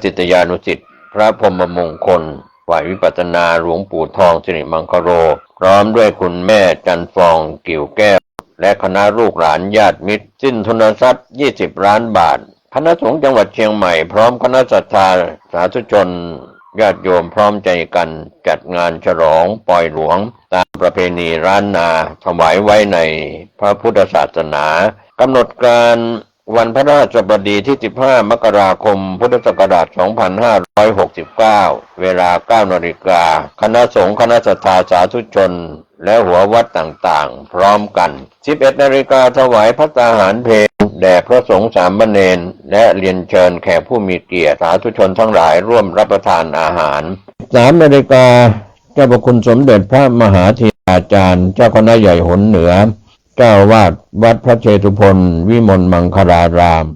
ศิษยานุศิษย์พระพรหมมงคลฝ่ายวิปัสสนาหลวงปู่ทองสิริมังคโรพร้อมด้วยคุณแม่จันฟองกิ่วแก้วและคณะลูกหลานญาติมิตรสิ้นทุนทรัพย์20 ล้านบาทคณะสงฆ์จังหวัดเชียงใหม่พร้อมคณะศรัทธาสาธุชนญาติโยมพร้อมใจกันจัดงานฉลองปล่อยหลวงตามประเพณีล้านนาถวายไว้ในพระพุทธศาสนากำหนดการวันพระราชบดีที่15 มกราคม พุทธศักราช 2569 เวลา 9 นาฬิกาคณะสงฆ์คณะศรัทธาสาธุชนและหัววัดต่างๆพร้อมกัน 11 นาฬิกาถวายภัตตาหารเพลแด่พระสงฆ์สามเณรและเรียนเชิญแขกผู้มีเกียรติสาธุชนทั้งหลายร่วมรับประทานอาหาร 3 นาฬิกาเจ้าพระคุณสมเด็จพระมหาธีราจารย์เจ้าคณะใหญ่หนเหนือเจ้าวาดวัดพระเชตุพนวิมลมังคลาราม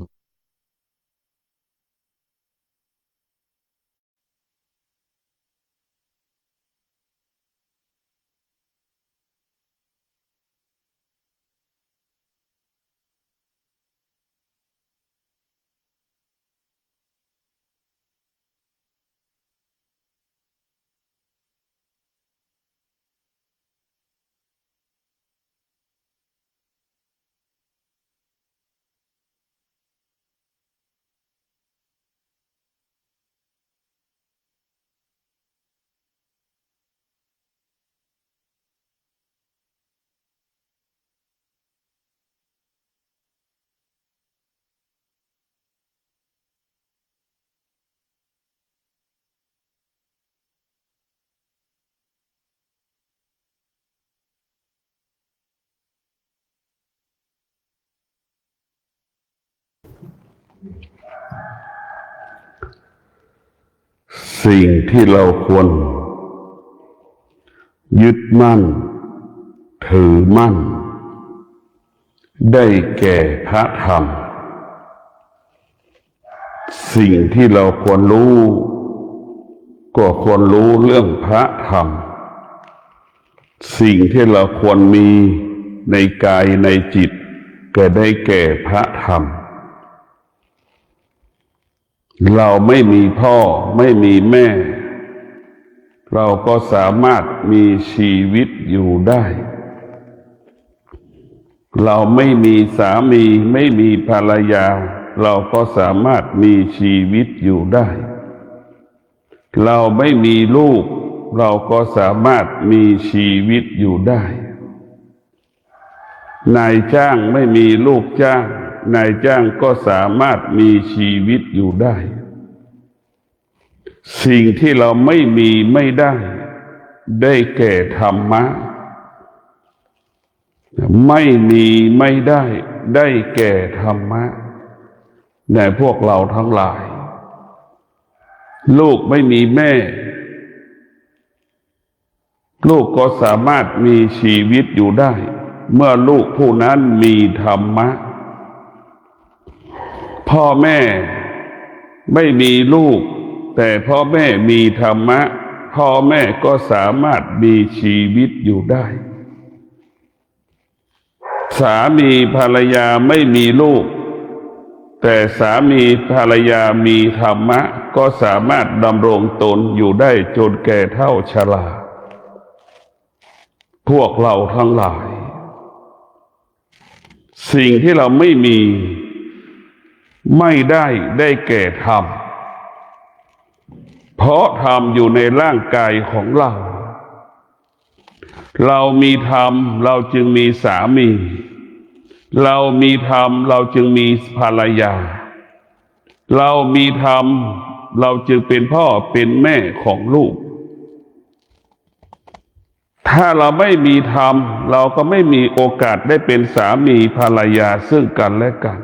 สิ่งที่เราควรยึดมั่นถือมั่นได้แก่พระธรรมสิ่งที่เราควรรู้ก็ควรรู้เรื่องพระธรรมสิ่งที่เราควรมีในกายในจิตก็ได้แก่พระธรรมเราไม่มีพ่อไม่มีแม่เราก็สามารถมีชีวิตอยู่ได้เราไม่มีสามีไม่มีภรรยาเราก็สามารถมีชีวิตอยู่ได้เราไม่มีลูกเราก็สามารถมีชีวิตอยู่ได้นายจ้างไม่มีลูกจ้างนายจ้างก็สามารถมีชีวิตอยู่ได้สิ่งที่เราไม่มีไม่ได้ได้แก่ธรรมะไม่มีไม่ได้ได้แก่ธรรมะในพวกเราทั้งหลายลูกไม่มีแม่ลูกก็สามารถมีชีวิตอยู่ได้เมื่อลูกผู้นั้นมีธรรมะพ่อแม่ไม่มีลูกแต่พ่อแม่มีธรรมะพ่อแม่ก็สามารถมีชีวิตอยู่ได้สามีภรรยาไม่มีลูกแต่สามีภรรยามีธรรมะก็สามารถดำรงตนอยู่ได้จนแก่เฒ่าชราพวกเราทั้งหลายสิ่งที่เราไม่มีไม่ได้ได้แก่ธรรมเพราะธรรมอยู่ในร่างกายของเราเรามีธรรมเราจึงมีสามีเรามีธรรมเราจึงมีภรรยาเรามีธรรมเราจึงเป็นพ่อเป็นแม่ของลูกถ้าเราไม่มีธรรมเราก็ไม่มีโอกาสได้เป็นสามีภรรยาซึ่งกันและกัน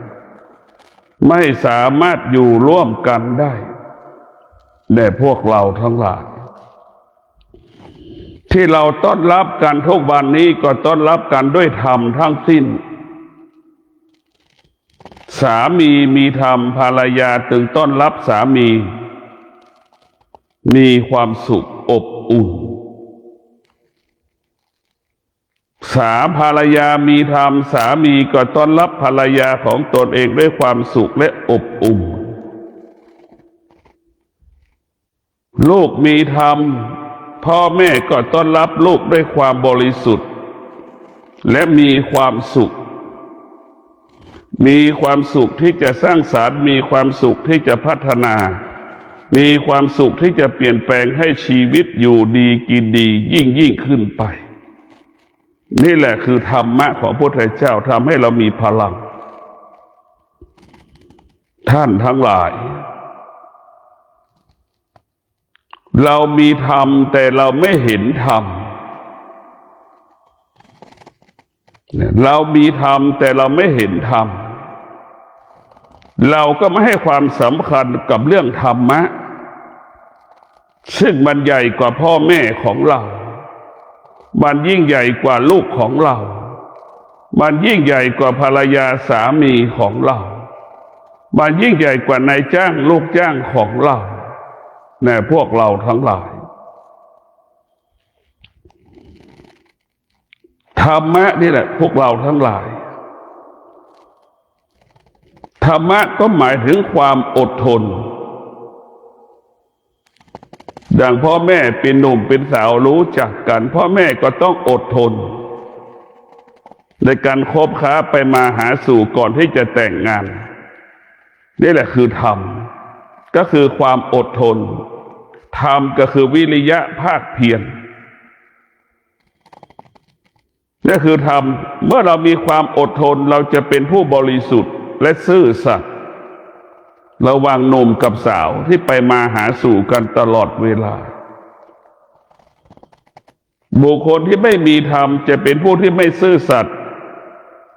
ไม่สามารถอยู่ร่วมกันได้แต่พวกเราทั้งหลายที่เราต้อนรับกันทุกวันนี้ก็ต้อนรับกันด้วยธรรมทั้งสิ้นสามีมีธรรมภรรยาจึงต้อนรับสามีมีความสุขอบอุ่นภรรยามีธรรมสามีก็ต้อนรับภรรยาของตนเองด้วยความสุขและอบอุ่น ลูกมีธรรมพ่อแม่ก็ต้อนรับลูกด้วยความบริสุทธิ์และมีความสุขที่จะสร้างสรรค์มีความสุขที่จะพัฒนามีความสุขที่จะเปลี่ยนแปลงให้ชีวิตอยู่ดีกินดียิ่งขึ้นไปนี่แหละคือธรรมะของพระพุทธเจ้าทำให้เรามีพลังท่านทั้งหลายเรามีธรรมแต่เราไม่เห็นธรรมเรามีธรรมแต่เราไม่เห็นธรรมเราก็ไม่ให้ความสำคัญกับเรื่องธรรมะซึ่งมันใหญ่กว่าพ่อแม่ของเรามันยิ่งใหญ่กว่าลูกของเรามันยิ่งใหญ่กว่าภรรยาสามีของเรามันยิ่งใหญ่กว่านายจ้างลูกจ้างของเราแน่พวกเราทั้งหลายธรรมะนี่แหละพวกเราทั้งหลายธรรมะก็หมายถึงความอดทนดังพ่อแม่เป็นหนุ่มเป็นสาวรู้จักกันพ่อแม่ก็ต้องอดทนในการคบค้าไปมาหาสู่ก่อนที่จะแต่งงานนี่แหละคือธรรมก็คือความอดทนธรรมก็คือวิริยะภาคเพียรนี่คือธรรมเมื่อเรามีความอดทนเราจะเป็นผู้บริสุทธิ์และซื่อสัตย์ระหว่างหนุ่มกับสาวที่ไปมาหาสู่กันตลอดเวลาบุคคลที่ไม่มีธรรมจะเป็นผู้ที่ไม่ซื่อสัตย์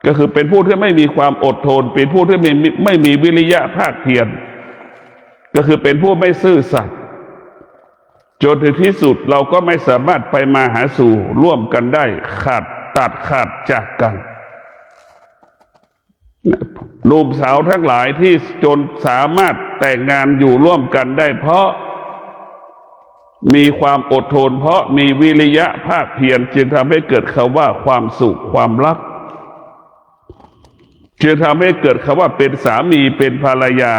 ก็คือเป็นผู้ที่ไม่มีความอดทนเป็นผู้ที่ไม่มีวิริยะภาคเพียรก็คือเป็นผู้ไม่ซื่อสัตย์จนถึงที่สุดเราก็ไม่สามารถไปมาหาสู่ร่วมกันได้ขาดจากกันหนุ่มสาวทั้งหลายที่จนสามารถแต่งงานอยู่ร่วมกันได้เพราะมีความอดทนเพราะมีวิริยะภาคเพียรจึงทำให้เกิดคำว่าความสุขความรักจึงทำให้เกิดคำว่าเป็นสามีเป็นภรรยา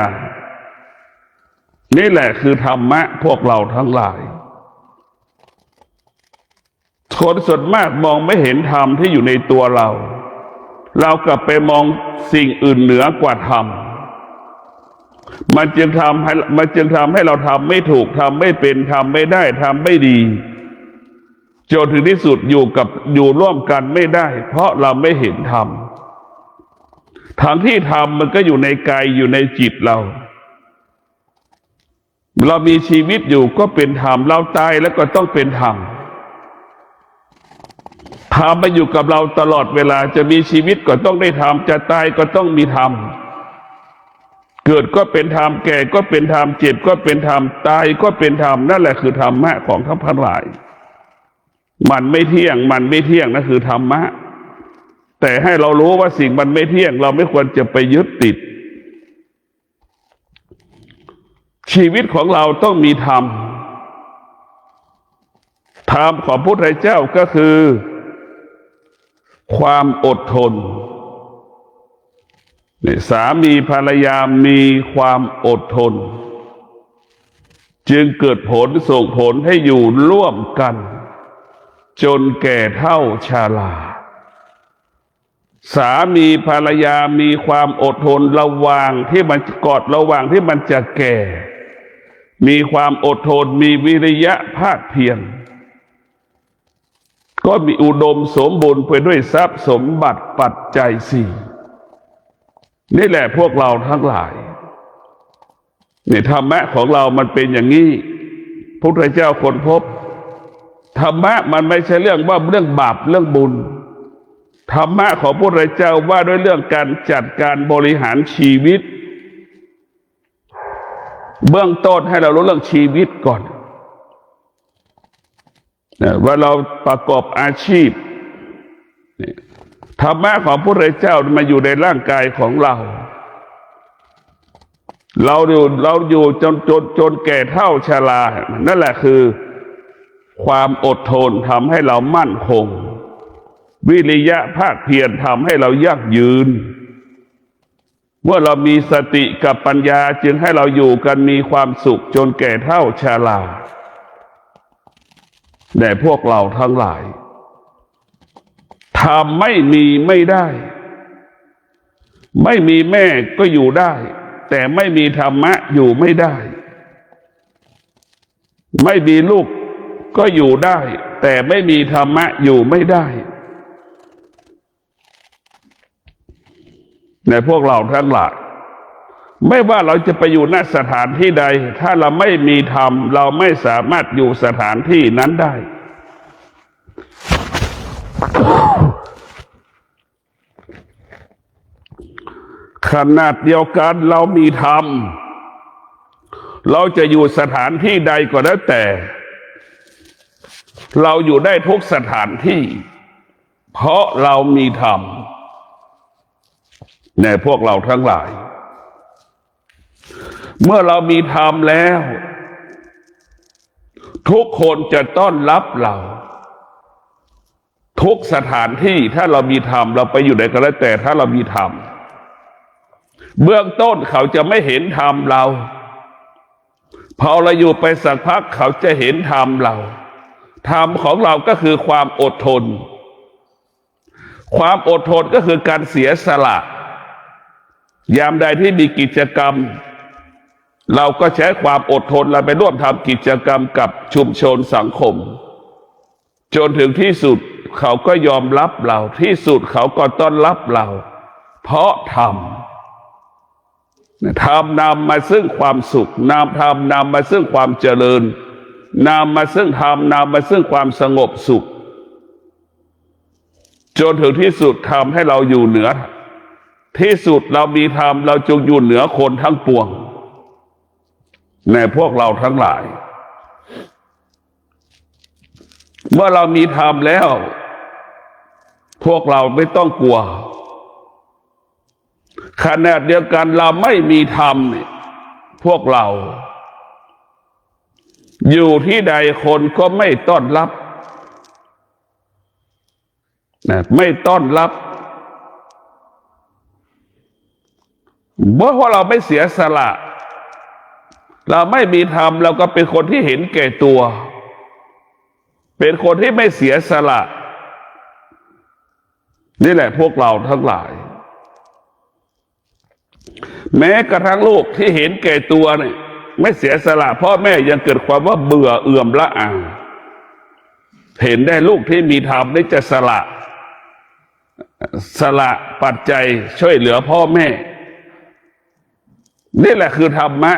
นี่แหละคือธรรมะพวกเราทั้งหลายคนส่วนมากมองไม่เห็นธรรมที่อยู่ในตัวเรากลับไปมองสิ่งอื่นเหนือกว่าธรรมมันจึงทำให้เราทำไม่ถูกทำไม่เป็นทำไม่ได้ทำไม่ดีจนถึงที่สุดอยู่ร่วมกันไม่ได้เพราะเราไม่เห็นธรรมทั้งที่ธรรมมันก็อยู่ในกายอยู่ในจิตเรามีชีวิตอยู่ก็เป็นธรรมเราตายแล้วก็ต้องเป็นธรรมธรรมมาอยู่กับเราตลอดเวลาจะมีชีวิตก็ต้องได้ธรรมจะตายก็ต้องมีธรรมเกิดก็เป็นธรรมแก่ก็เป็นธรรมเจ็บก็เป็นธรรมตายก็เป็นธรรมนั่นแหละคือธรรมะของทั้งหลายมันไม่เที่ยงนั่นคือธรรมะแต่ให้เรารู้ว่าสิ่งมันไม่เที่ยงเราไม่ควรจะไปยึดติดชีวิตของเราต้องมีธรรมของพระพุทธเจ้าก็คือความอดทนสามีภรรยามีความอดทนจึงเกิดผลส่งผลให้อยู่ร่วมกันจนแก่เฒ่าชราสามีภรรยามีความอดทนระหว่างที่มันจะแก่มีความอดทนมีวิริยะภาคเพียรก็มีอุดมสมบูรณ์ไปด้วยทรัพย์สมบัติปัจจัยสี่นี่แหละพวกเราทั้งหลายธรรมะของเรามันเป็นอย่างนี้พระพุทธเจ้าค้นพบธรรมะมันไม่ใช่เรื่องบาปเรื่องบุญธรรมะของพระพุทธเจ้าว่าด้วยเรื่องการจัดการบริหารชีวิตเบื้องต้นให้เรารู้เรื่องชีวิตก่อนว่าเราประกอบอาชีพธรรมะของพระพุทธเจ้ามาอยู่ในร่างกายของเราอยู่จนแก่เฒ่าชรานั่นแหละคือความอดทนทำให้เรามั่นคงวิริยะภาคเพียรทำให้เรายั่งยืน เมื่อเรามีสติกับปัญญาจึงให้เราอยู่กันมีความสุขจนแก่เฒ่าชราแต่พวกเราทั้งหลายทำไม่มีไม่ได้ไม่มีแม่ก็อยู่ได้แต่ไม่มีธรรมะอยู่ไม่ได้ไม่มีลูกก็อยู่ได้แต่ไม่มีธรรมะอยู่ไม่ได้ในพวกเราทั้งหลายไม่ว่าเราจะไปอยู่ณสถานที่ใดถ้าเราไม่มีธรรมเราไม่สามารถอยู่สถานที่นั้นได้ขนาดเดียวกันเรามีธรรมเราจะอยู่สถานที่ใดก็แล้วแต่เราอยู่ได้ทุกสถานที่เพราะเรามีธรรมในพวกเราทั้งหลายเมื่อเรามีธรรมแล้วทุกคนจะต้อนรับเราทุกสถานที่ถ้าเรามีธรรมเราไปอยู่ไหนก็แล้วแต่ถ้าเรามีธรรมเบื้องต้นเขาจะไม่เห็นธรรมเราพอเราอยู่ไปสักพักเขาจะเห็นธรรมเราธรรมของเราก็คือความอดทนความอดทนก็คือการเสียสละยามใดที่มีกิจกรรมเราก็ใช้ความอดทนเราไปร่วมทำกิจกรรมกับชุมชนสังคมจนถึงที่สุดเขาก็ยอมรับเราที่สุดเขาก็ต้อนรับเราเพราะธรรมนำมาซึ่งความสุขธรรมนำมาซึ่งความเจริญนำมาซึ่งธรรมนำมาซึ่งความสงบสุขจนถึงที่สุดทำให้เราอยู่เหนือที่สุดเรามีธรรมเราจงอยู่เหนือคนทั้งปวงในพวกเราทั้งหลายเมื่อเรามีธรรมแล้วพวกเราไม่ต้องกลัวขณะเดียวกันเราไม่มีธรรมพวกเราอยู่ที่ใดคนก็ไม่ต้อนรับไม่ต้อนรับเพราะเราไม่เสียสละเราไม่มีธรรมเราก็เป็นคนที่เห็นแก่ตัวเป็นคนที่ไม่เสียสละนี่แหละพวกเราทั้งหลายแม้กระทั่งลูกที่เห็นแก่ตัวเนี่ยไม่เสียสละพ่อแม่ยังเกิดความว่าเบื่อเอื่อมละอาเห็นได้ลูกที่มีธรรมได้จะสละปัจจัยช่วยเหลือพ่อแม่นี่แหละคือธรรมะ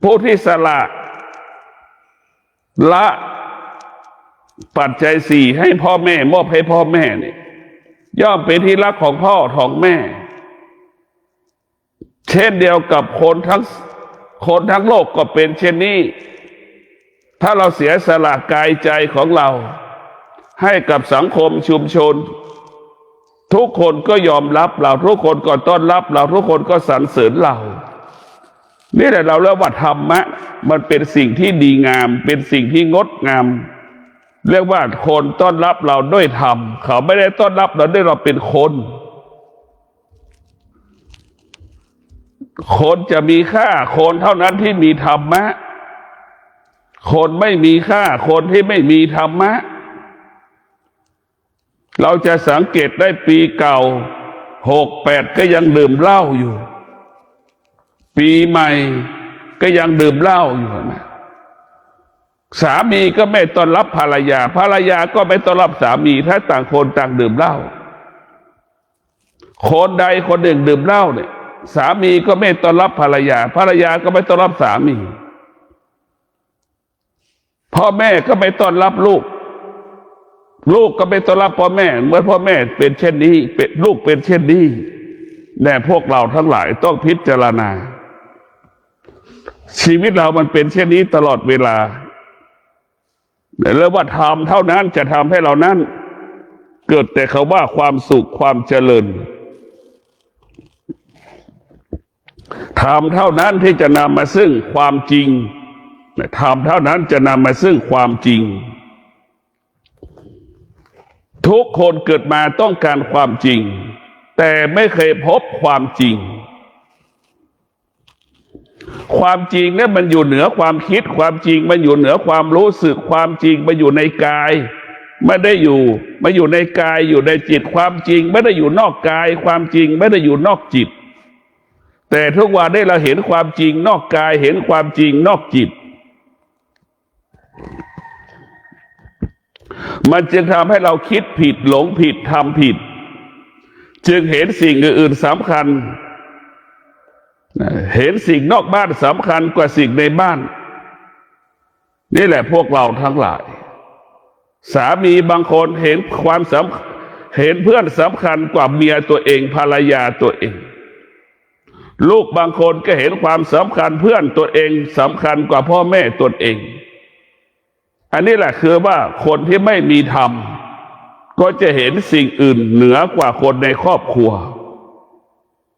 ผู้ที่สละปัจจัยสี่ให้พ่อแม่มอบให้พ่อแม่เนี่ยย่อมเป็นที่รักของพ่อของแม่เช่นเดียวกับคนทั้งโลกก็เป็นเช่นนี้ถ้าเราเสียสละกายใจของเราให้กับสังคมชุมชนทุกคนก็ยอมรับเราทุกคนก็ต้อนรับเราทุกคนก็สรรเสริญเรานี่แหละเราเรียกว่าธรรมะมันเป็นสิ่งที่ดีงามเป็นสิ่งที่งดงามเรียกว่าคนต้อนรับเราด้วยธรรมเขาไม่ได้ต้อนรับเราด้วยเราเป็นคนคนจะมีค่าคนเท่านั้นที่มีธรรมะคนไม่มีค่าคนที่ไม่มีธรรมะเราจะสังเกตได้ปีเก่า68ก็ยังดื่มเหล้าอยู่ปีใหม่ก็ยังดื่มเหล้าอยู่นะสามีก็ไม่ต้อนรับภรรยาก็ไม่ต้อนรับสามีถ้าต่างคนต่างดื่มเหล้าคนใดคนหนึ่งดื่มเหล้าเนี่ยสามีก็ไม่ต้อนรับภรรยาก็ไม่ต้อนรับสามีพ่อแม่ก็ไม่ต้อนรับลูกก็ไม่ต้อนรับพ่อแม่เมื่อพ่อแม่เป็นเช่นนี้ลูกเป็นเช่นนี้แต่พวกเราทั้งหลายต้องพิจารณาชีวิตเรามันเป็นเช่นนี้ตลอดเวลาแล้วว่าธรรมเท่านั้นจะทำให้เรานั้นเกิดแต่คำว่าความสุขความเจริญธรรมเท่านั้นที่จะนำมาซึ่งความจริงธรรมเท่านั้นจะนำมาซึ่งความจริงทุกคนเกิดมาต้องการความจริง แต่ไม่เคยพบความจริงความจริงเนี่ยมันอยู่เหนือความคิดความจริงมันอยู่เหนือความรู้สึกความจริงมันอยู่ในกายไม่ได้อยู่มาอยู่ในกายอยู่ในจิตความจริงไม่ได้อยู่นอกกายความจริงไม่ได้อยู่นอกจิตแต่ทุกวันนี้เราเห็นความจริงนอกกายเห็นความจริงนอกจิตมันจึงทำให้เราคิดผิดหลงผิดทำผิดจึงเห็นสิ่งอื่นๆสำคัญเห็นสิ่งนอกบ้านสำคัญกว่าสิ่งในบ้านนี่แหละพวกเราทั้งหลายสามีบางคนเห็นเห็นเพื่อนสำคัญกว่าเมียตัวเองภรรยาตัวเองลูกบางคนก็เห็นความสำคัญเพื่อนตัวเองสำคัญกว่าพ่อแม่ตนเองอันนี้แหละคือว่าคนที่ไม่มีธรรมก็จะเห็นสิ่งอื่นเหนือกว่าคนในครอบครัว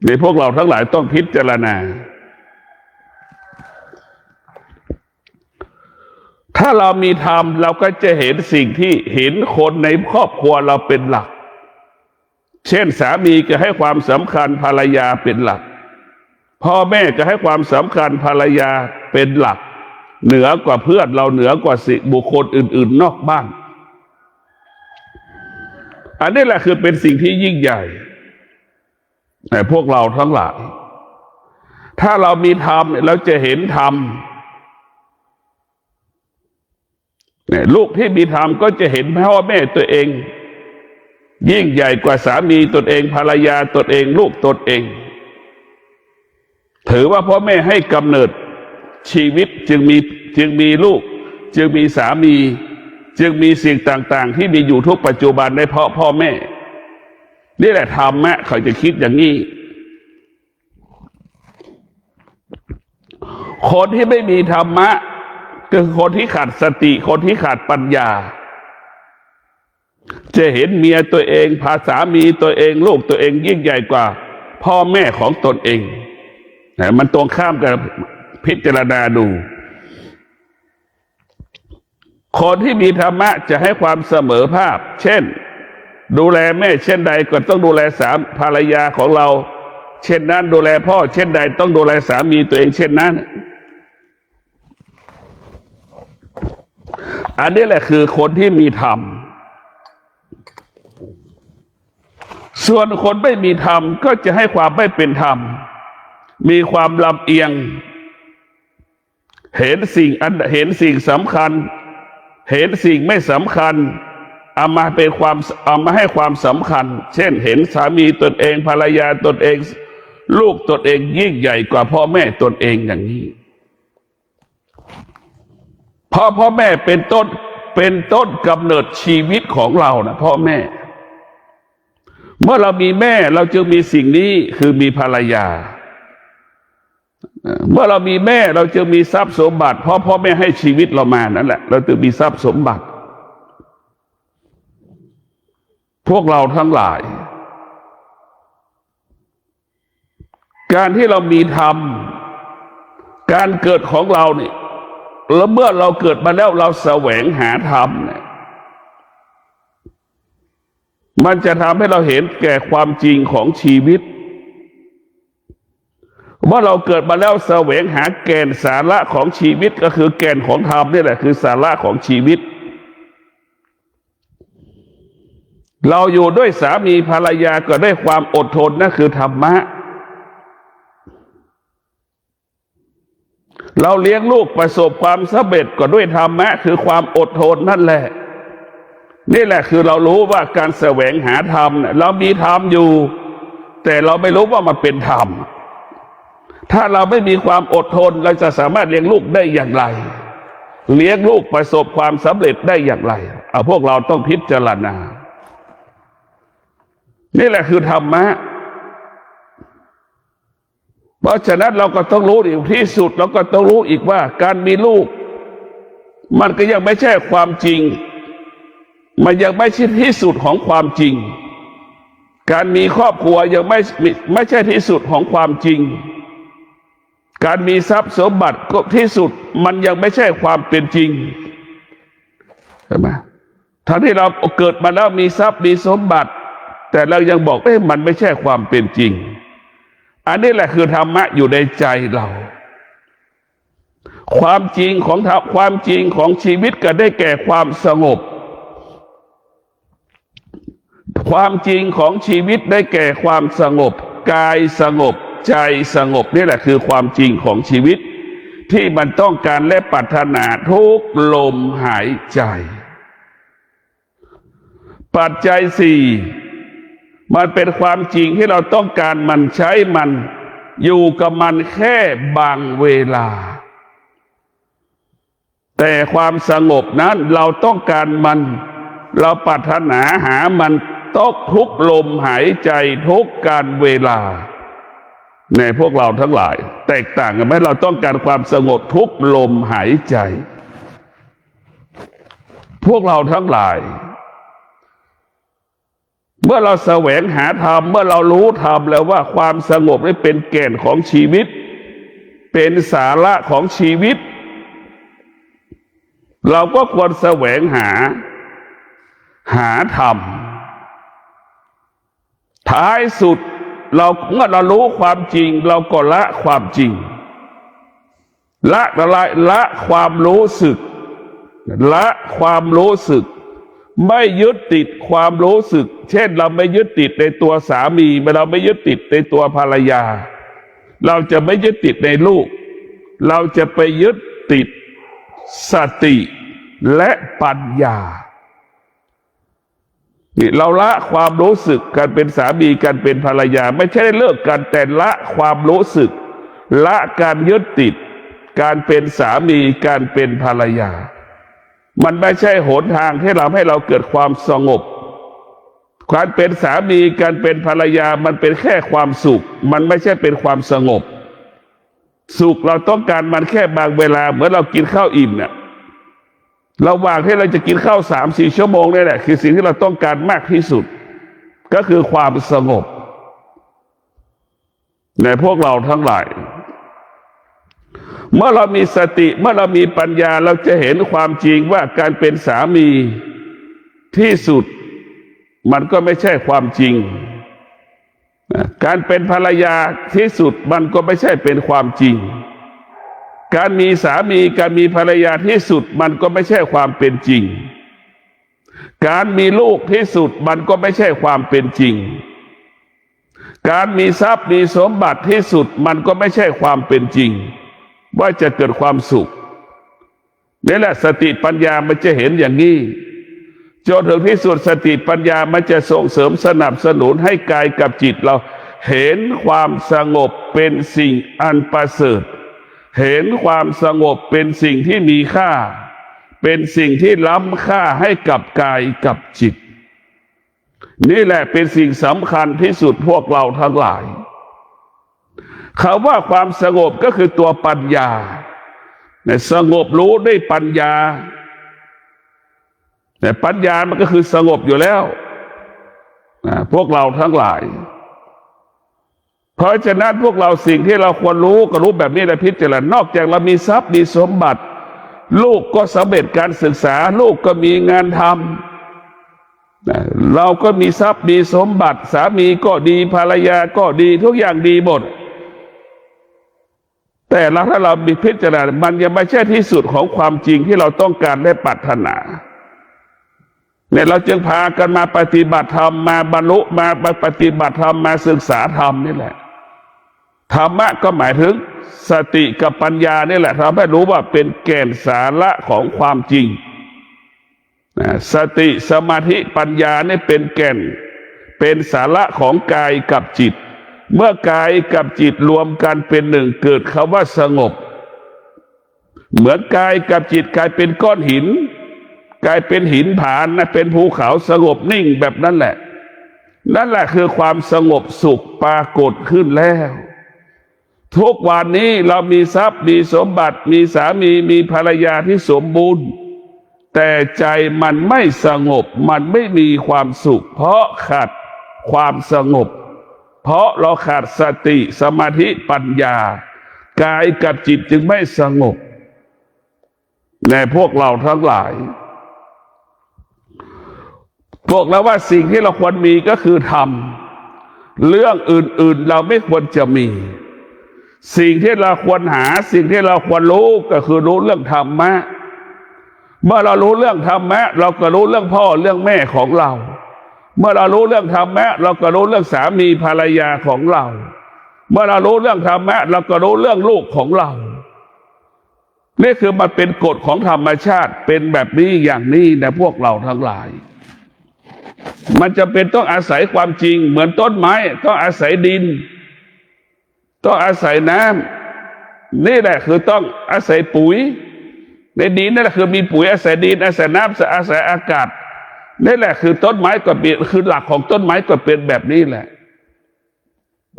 ในพวกเราทั้งหลายต้องพิจารณาถ้าเรามีธรรมเราก็จะเห็นสิ่งที่เห็นคนในครอบครัวเราเป็นหลักเช่นสามีจะให้ความสำคัญภรรยาเป็นหลักพ่อแม่จะให้ความสำคัญภรรยาเป็นหลักเหนือกว่าเพื่อนเราเหนือกว่าบุคคลอื่นๆนอกบ้านอันนี้แหละคือเป็นสิ่งที่ยิ่งใหญ่แต่พวกเราทั้งหลายถ้าเรามีธรรมเราจะเห็นธรรมลูกที่มีธรรมก็จะเห็นพ่อแม่ตัวเองยิ่งใหญ่กว่าสามีตนเองภรรยาตนเองลูกตนเองถือว่าพ่อแม่ให้กำเนิดชีวิตจึงมีลูกจึงมีสามีจึงมีสิ่งต่างๆที่มีอยู่ทุกปัจจุบันได้เพราะพ่อแม่นี่แหละธรรมะเขาจะคิดอย่างนี้คนที่ไม่มีธรรมะคือคนที่ขาดสติคนที่ขาดปัญญาจะเห็นเมียตัวเองพาสามีตัวเองลูกตัวเองยิ่งใหญ่กว่าพ่อแม่ของตนเองมันตรงข้ามกับพิจารณาดูคนที่มีธรรมะจะให้ความเสมอภาคเช่นดูแลแม่เช่นใดก็ต้องดูแลภรรยาของเราเช่นนั้นดูแลพ่อเช่นใดต้องดูแลสามีตัวเองเช่นนั้นอันนี้แหละคือคนที่มีธรรมส่วนคนไม่มีธรรมก็จะให้ความไม่เป็นธรรมมีความลำเอียงเห็นสิ่งสำคัญเห็นสิ่งไม่สำคัญเอามาให้ความสำคัญเช่นเห็นสามีตนเองภรรยาตนเองลูกตนเองยิ่งใหญ่กว่าพ่อแม่ตนเองอย่างนี้พ่อแม่เป็นต้นกำเนิดชีวิตของเรานะพ่อแม่เมื่อเรามีแม่เราจึงมีสิ่งนี้คือมีภรรยาเมื่อเรามีแม่เราจึงมีทรัพย์สมบัติเพราะพ่อแม่ให้ชีวิตเรามานั่นแหละเราจึงมีทรัพย์สมบัติพวกเราทั้งหลายการที่เรามีธรรมการเกิดของเราเนี่ยแล้วเมื่อเราเกิดมาแล้วเราแสวงหาธรรมเนี่ยมันจะทำให้เราเห็นแก่ความจริงของชีวิตว่าเราเกิดมาแล้วแสวงหาแก่นสาระของชีวิตก็คือแก่นของธรรมนี่แหละคือสาระของชีวิตเราอยู่ด้วยสามีภรรยาก็ได้ความอดทนนั่นคือธรรมะเราเลี้ยงลูกประสบความสำเร็จก็ด้วยธรรมะคือความอดทนนั่นแหละนี่แหละคือเรารู้ว่าการแสวงหาธรรมเรามีธรรมอยู่แต่เราไม่รู้ว่ามันเป็นธรรมถ้าเราไม่มีความอดทนเราจะสามารถเลี้ยงลูกได้อย่างไรเลี้ยงลูกประสบความสำเร็จได้อย่างไรพวกเราต้องพิจารณานี่แหละคือธรรมะเพราะฉะนั้นเราก็ต้องรู้อีกที่สุดเราก็ต้องรู้อีกว่าการมีลูกมันก็ยังไม่ใช่ความจริงมันยังไม่ใช่ที่สุดของความจริงการมีครอบครัวยังไม่ใช่ที่สุดของความจริงการมีทรัพย์สมบัติก็ที่สุดมันยังไม่ใช่ความเป็นจริงใช่ไหมทั้งที่เราเกิดมาแล้วมีทรัพย์มีสมบัติ แต่เรายังบอกมันไม่ใช่ความเป็นจริงอันนี้แหละคือธรรมะอยู่ในใจเราความจริงของชีวิตก็ได้แก่ความสงบความจริงของชีวิตได้แก่ความสงบกายสงบใจสงบนี่แหละคือความจริงของชีวิตที่มันต้องการและปรารถนาทุกลมหายใจปัจจัยสี่มันเป็นความจริงที่เราต้องการมันใช้มันอยู่กับมันแค่บางเวลาแต่ความสงบนั้นเราต้องการมันเราปรารถนาหามันทุกลมหายใจทุกการเวลาในพวกเราทั้งหลายแตกต่างกันไหมเราต้องการความสงบทุกลมหายใจพวกเราทั้งหลายเมื่อเราแสวงหาธรรมเมื่อเรารู้ธรรมแล้วว่าความสงบนี่เป็นแก่นของชีวิตเป็นสาระของชีวิตเราก็ควรแสวงหาธรรมท้ายสุดเมื่อเรารู้ความจริงเราก็ละความจริงละความรู้สึกละความรู้สึกไม่ยึดติดความรู้สึกเช่นเราไม่ยึดติดในตัวสามีเราไม่ยึดติดในตัวภรรยาเราจะไม่ยึดติดในลูกเราจะไปยึดติดสติและปัญญาเราละความรู้สึกการเป็นสามีการเป็นภรรยาไม่ใช่ได้เลิกกันแต่ละความรู้สึกละการยึดติดการเป็นสามีการเป็นภรรยามันไม่ใช่หนทางที่ทำให้เราเกิดความสงบการเป็นสามีการเป็นภรรยามันเป็นแค่ความสุขมันไม่ใช่เป็นความสงบสุขเราต้องการมันแค่บางเวลาเหมือนเรากินข้าวอิ่มเนี่ยระหว่างที่เราจะกินข้าว3-4 ชั่วโมงนี่แหละคือสิ่งที่เราต้องการมากที่สุดก็คือความสงบในพวกเราทั้งหลายเมื่อเรามีสติเมื่อเรามีปัญญาเราจะเห็นความจริงว่าการเป็นสามีที่สุดมันก็ไม่ใช่ความจริงการเป็นภรรยาที่สุดมันก็ไม่ใช่เป็นความจริงการมีสามีการมีภรรยาที่สุดมันก็ไม่ใช่ความเป็นจริงการมีลูกที่สุดมันก็ไม่ใช่ความเป็นจริงการมีทรัพย์มีสมบัติที่สุดมันก็ไม่ใช่ความเป็นจริงว่าจะเกิดความสุขนี่แหละสติปัญญามันจะเห็นอย่างนี้จนถึงที่สุดสติปัญญามันจะส่งเสริมสนับสนุนให้กายกับจิตเราเห็นความสงบเป็นสิ่งอันประเสริฐเห็นความสงบเป็นสิ่งที่มีค่าเป็นสิ่งที่ล้ำค่าให้กับกายกับจิตนี่แหละเป็นสิ่งสำคัญที่สุดพวกเราทั้งหลายคำว่าความสงบก็คือตัวปัญญาสงบรู้ด้วยปัญญาแต่ปัญญามันก็คือสงบอยู่แล้วพวกเราทั้งหลายเพราะฉะนั้นพวกเราสิ่งที่เราควรรู้ก็รู้แบบนี้แหละพิจารณานอกจากเรามีทรัพย์มีสมบัติลูกก็สำเร็จการศึกษาลูกก็มีงานทำเราก็มีทรัพย์มีสมบัติสามีก็ดีภรรยาก็ดีทุกอย่างดีหมดแต่ถ้าเรามีพิจารณามันยังไม่ใช่ที่สุดของความจริงที่เราต้องการและปรารถนาเนี่ยเราจึงพากันมาปฏิบัติธรรมมาบรรลุมาปฏิบัติธรรมมาศึกษาธรรมนี่แหละธรรมะก็หมายถึงสติกับปัญญานี่แหละทำให้รู้ว่าเป็นแก่นสาระของความจริงสติสมาธิปัญญานี่เป็นแก่นเป็นสาระของกายกับจิตเมื่อกายกับจิตรวมกันเป็นหนึ่งเกิดคำว่าสงบเหมือนกายกับจิตกลายเป็นก้อนหินกลายเป็นหินผานะเป็นภูเขาสงบนิ่งแบบนั้นแหละนั่นแหละคือความสงบสุขปรากฏขึ้นแล้วทุกวันนี้เรามีทรัพย์มีสมบัติมีสามีมีภรรยาที่สมบูรณ์แต่ใจมันไม่สงบมันไม่มีความสุขเพราะขาดความสงบเพราะเราขาดสติสมาธิปัญญากายกับจิตจึงไม่สงบในพวกเราทั้งหลายพ บอกแล้วว่าสิ่งที่เราควรมีก็คือธรรมเรื่องอื่นๆเราไม่ควรจะมีสิ่งที่เราควรหาสิ่งที่เราควรรู้ก็คือรู้เรื่องธรรมะเมื่อเรารู้เรื่องธรรมะเราก็รู้เรื่องพ่อเรื่องแม่ของเราเมื่อเรารู้เรื่องธรรมะเราก็รู้เรื่องสามีภรรยาของเราเมื่อเรารู้เรื่องธรรมะเราก็รู้เรื่องลูกของเรานี่คือมันเป็นกฎของธรรมชาติเป็นแบบนี้อย่างนี้นะพวกเราทั้งหลายมันจะเป็นต้องอาศัยความจริงเหมือนต้นไม้ต้องอาศัยดินต้องอาศัยน้ำนี่แหละคือต้องอาศัยปุ๋ยในดินนั่นแหละคือมีปุ๋ยอาศัยดินอาศัยน้ำอาศัยอากาศนี่แหละคือต้นไม้ก็เป็นคือหลักของต้นไม้ก็เป็นแบบนี้แหละ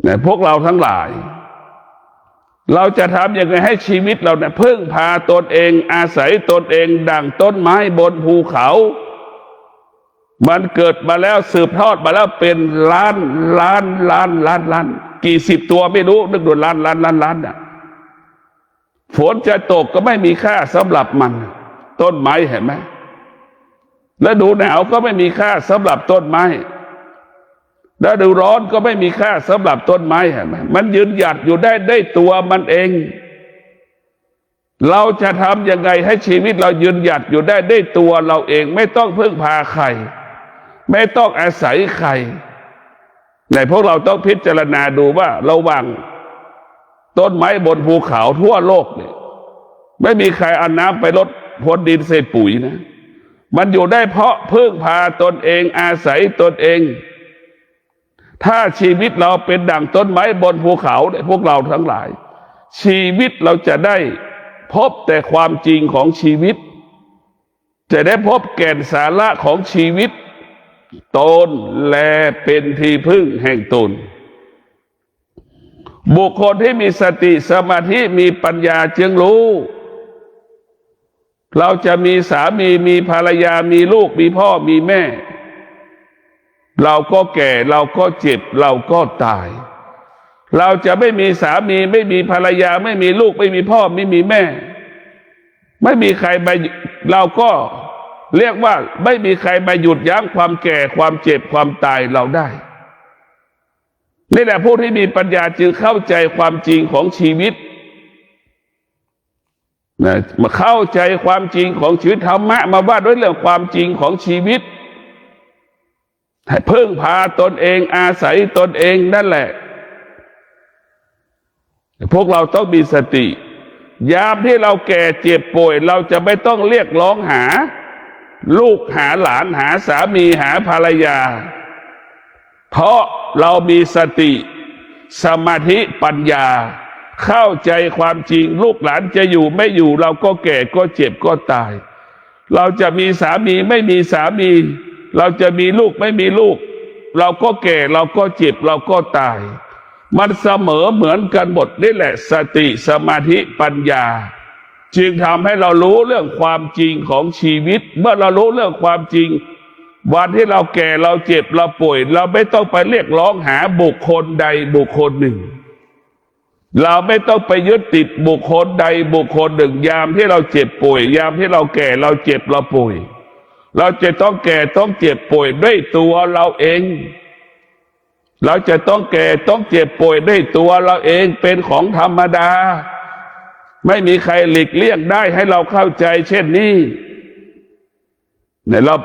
เนี่ยพวกเราทั้งหลายเราจะทำยังไงให้ชีวิตเราเนี่ยพึ่งพาตนเองอาศัยตนเองดั่งต้นไม้บนภูเขามันเกิดมาแล้วสืบทอดมาแล้วเป็นล้านกี่สิบตัวไม่รู้นึกดูล้านน่ะฝนจะตกก็ไม่มีค่าสำหรับมันต้นไม้เห็นไหมแล้วฤดูหนาวก็ไม่มีค่าสำหรับต้นไม้แล้วฤดูร้อนก็ไม่มีค่าสำหรับต้นไม้เห็นไหมมันยืนหยัดอยู่ได้ตัวมันเองเราจะทำยังไงให้ชีวิตเรายืนหยัดอยู่ได้ตัวเราเองไม่ต้องพึ่งพาใครไม่ต้องอาศัยใครในพวกเราต้องพิจารณาดูว่าระหว่างต้นไม้บนภูเขาทั่วโลกเนี่ยไม่มีใครเอาน้ำไปลดพรวนดินเศษปุ๋ยนะมันอยู่ได้เพราะพึ่งพาตนเองอาศัยตนเองถ้าชีวิตเราเป็นดั่งต้นไม้บนภูเขาเนี่ยพวกเราทั้งหลายชีวิตเราจะได้พบแต่ความจริงของชีวิตจะได้พบแก่นสาระของชีวิตตนและเป็นที่พึ่งแห่งตนบุคคลที่มีสติสมาธิมีปัญญาจึงรู้เราจะมีสามีมีภรรยามีลูกมีพ่อมีแม่เราก็แก่เราก็เจ็บเราก็ตายเราจะไม่มีสามีไม่มีภรรยาไม่มีลูกไม่มีพ่อไม่มีแม่ไม่มีใครมาเราก็เรียกว่าไม่มีใครมาหยุดยั้งความแก่ความเจ็บความตายเราได้นี่แหละผู้ที่มีปัญญาจึงเข้าใจความจริงของชีวิตนะมาเข้าใจความจริงของชีวิตธรรมะมาว่าด้วยเรื่องความจริงของชีวิตให้พึ่งพาตนเองอาศัยตนเองนั่นแหละพวกเราต้องมีสติยามที่เราแก่เจ็บป่วยเราจะไม่ต้องเรียกร้องหาลูกหาหลานหาสามีหาภรรยาเพราะเรามีสติสมาธิปัญญาเข้าใจความจริงลูกหลานจะอยู่ไม่อยู่เราก็แก่ก็เจ็บก็ตายเราจะมีสามีไม่มีสามีเราจะมีลูกไม่มีลูกเราก็แก่เราก็เจ็บเราก็ตายมันเสมอเหมือนกันหมดนี่แหละสติสมาธิปัญญาจึงทำให้เรารู้เรื่องความจริงของชีวิตเมื่อเรารู้เรื่องความจริงวันที่เราแก่เราเจ็บเราป่วยเราไม่ต้องไปเรียกร้องหาบุคคลใดบุคคลหนึ่งเราไม่ต้องไปยึดติดบุคคลใดบุคคลหนึ่งยามที่เราเจ็บป่วยยามที่เราแก่เราเจ็บเราป่วยเราจะต้องแก่ต้องเจ็บป่วยด้วยตัวเราเองเราจะต้องแก่ต้องเจ็บป่วยด้วยตัวเราเองเป็นของธรรมดาไม่มีใครหลีกเลี่ยงได้ให้เราเข้าใจเช่นนี้เนี่ยเรา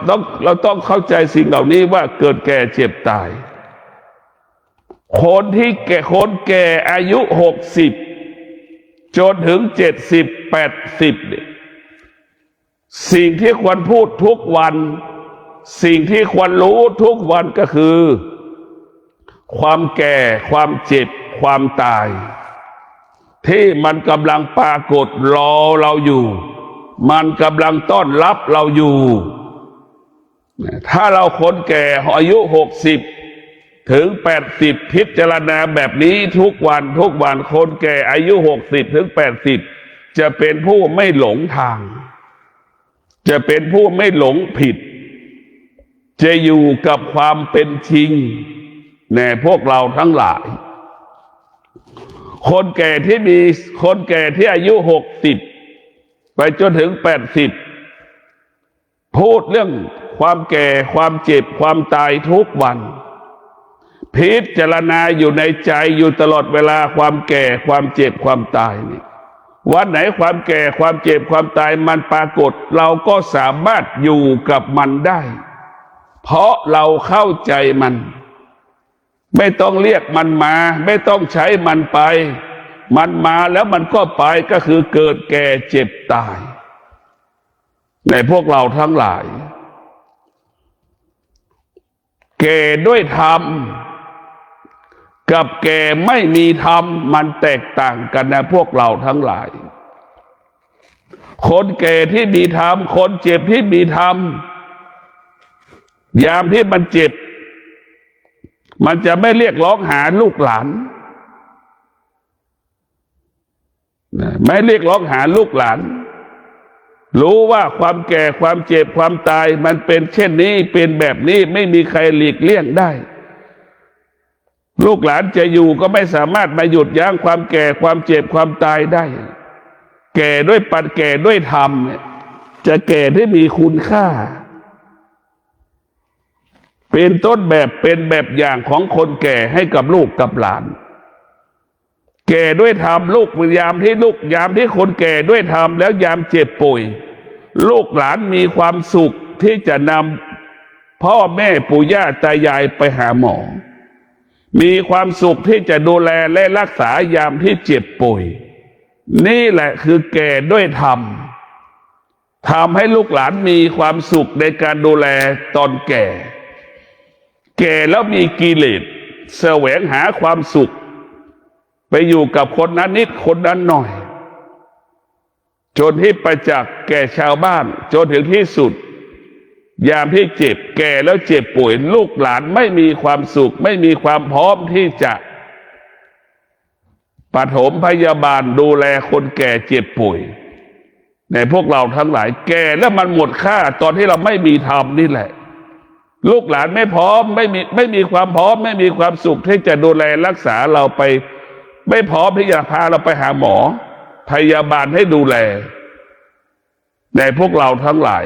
ต้องเข้าใจสิ่งเหล่านี้ว่าเกิดแก่เจ็บตายคนแก่อายุ60จนถึง70 80เนี่ยสิ่งที่ควรพูดทุกวันสิ่งที่ควรรู้ทุกวันก็คือความแก่ความเจ็บความตายที่มันกำลังปรากฏรอเราอยู่มันกำลังต้อนรับเราอยู่ถ้าเราคนแก่อายุ60ถึง80พิจารณาแบบนี้ทุกวันคนแก่อายุ60ถึง80จะเป็นผู้ไม่หลงทางจะเป็นผู้ไม่หลงผิดจะอยู่กับความเป็นจริงแน่พวกเราทั้งหลายคนแก่ที่อายุ60ไปจนถึง80 พูดเรื่องความแก่ความเจ็บความตายทุกวันพิจารณาอยู่ในใจอยู่ตลอดเวลาความแก่ความเจ็บความตายนี่วันไหนความแก่ความเจ็บความตายมันปรากฏเราก็สามารถอยู่กับมันได้เพราะเราเข้าใจมันไม่ต้องเรียกมันมาไม่ต้องใช้มันไปมันมาแล้วมันก็ไปก็คือเกิดแก่เจ็บตายในพวกเราทั้งหลายแก่ด้วยธรรมกับแก่ไม่มีธรรมมันแตกต่างกันนะพวกเราทั้งหลายคนแก่ที่มีธรรมคนเจ็บที่มีธรรมยามที่มันเจ็บมันจะไม่เรียกร้องหาลูกหลานไม่เรียกร้องหาลูกหลานรู้ว่าความแก่ความเจ็บความตายมันเป็นเช่นนี้เป็นแบบนี้ไม่มีใครหลีกเลี่ยงได้ลูกหลานจะอยู่ก็ไม่สามารถมาหยุดยั้งความแก่ความเจ็บความตายได้แก่ด้วยปัญญาแก่ด้วยธรรมจะแก่ที่มีคุณค่าเป็นต้นแบบเป็นแบบอย่างของคนแก่ให้กับลูกกับหลานแก่ด้วยธรรมลูกยามที่คนแก่ด้วยธรรมแล้วยามเจ็บป่วยลูกหลานมีความสุขที่จะนำพ่อแม่ปู่ย่าตายายไปหาหมอมีความสุขที่จะดูแลและรักษายามที่เจ็บป่วยนี่แหละคือแก่ด้วยธรรมทำให้ลูกหลานมีความสุขในการดูแลตอนแก่แล้วมีกิเลสแสวงหาความสุขไปอยู่กับคนนั้นนิดคนนั้นหน่อยจนที่ประจักษ์แก่ชาวบ้านจนถึงที่สุดยามที่เจ็บแก่แล้วเจ็บป่วยลูกหลานไม่มีความสุขไม่มีความพร้อมที่จะปฐมพยาบาลดูแลคนแก่เจ็บป่วยในพวกเราทั้งหลายแก่แล้วมันหมดค่าตอนที่เราไม่มีธรรมนี่แหละลูกหลานไม่พร้อมไม่มีความพร้อมไม่มีความสุขที่จะดูแลรักษาเราไปไม่พร้อมที่จะพาเราไปหาหมอพยาบาลให้ดูแลในพวกเราทั้งหลาย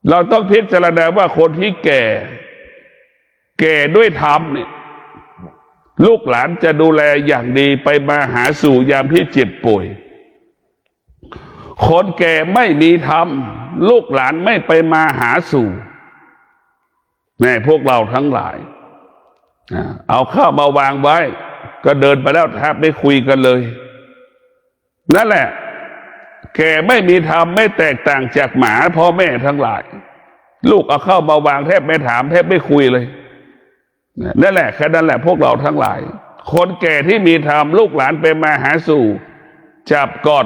เราต้องพิจารณาว่าคนที่แก่ด้วยธรรมเนี่ยลูกหลานจะดูแลอย่างดีไปมาหาสู่ยามที่เจ็บป่วยคนแก่ไม่มีธรรมลูกหลานไม่ไปมาหาสู่ในพวกเราทั้งหลายเอาข้าวมาวางไว้ก็เดินไปแล้วแทบไม่คุยกันเลยนั่นแหละแก่ไม่มีธรรมไม่แตกต่างจากหมาพ่อแม่ทั้งหลายลูกเอาเข้ามาวางแทบไม่ถามแทบไม่คุยเลยนั่นแหละแค่นั้นแหละพวกเราทั้งหลายคนแก่ที่มีธรรมลูกหลานไปมาหาสู่จับกอด